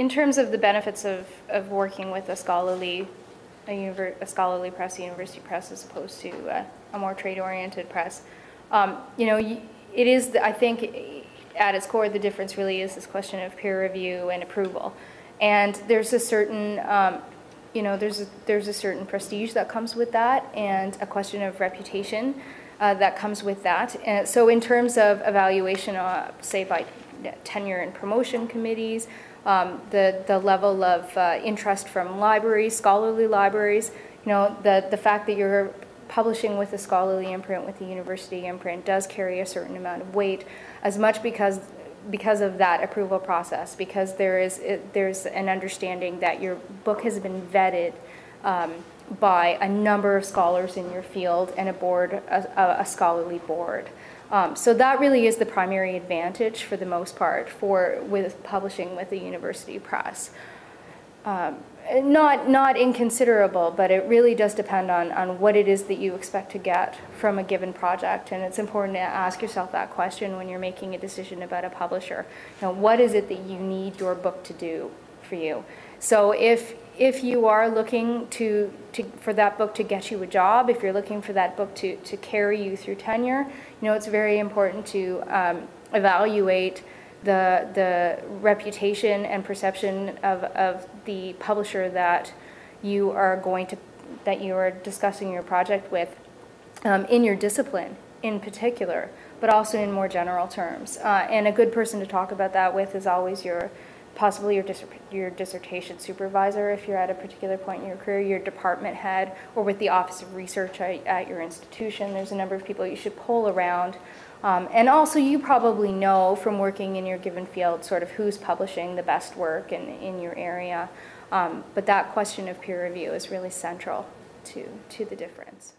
in terms of the benefits of working with a scholarly press, a university press, as opposed to a more trade-oriented press, you know, it is, I think, at its core, the difference really is this question of peer review and approval. And there's a certain, you know, there's a certain prestige that comes with that, and a question of reputation that comes with that. And so in terms of evaluation, say by tenure and promotion committees, the level of interest from libraries, scholarly libraries, you know, the fact that you're publishing with a scholarly imprint, with a university imprint, does carry a certain amount of weight, as much because of that approval process, because there's an understanding that your book has been vetted by a number of scholars in your field and a board, a scholarly board. So that really is the primary advantage, for the most part, with publishing with a university press. Not inconsiderable, but it really does depend on what it is that you expect to get from a given project, and it's important to ask yourself that question when you're making a decision about a publisher. You know, what is it that you need your book to do for you? So if you are looking for that book to get you a job, if you're looking for that book to carry you through tenure, you know, it's very important to evaluate the reputation and perception of the publisher that you are discussing your project with, in your discipline in particular, but also in more general terms. And a good person to talk about that with is always possibly your dissertation supervisor, if you're at a particular point in your career, your department head, or with the Office of Research at your institution. There's a number of people you should poll around. And also, you probably know from working in your given field sort of who's publishing the best work in your area. But that question of peer review is really central to the difference.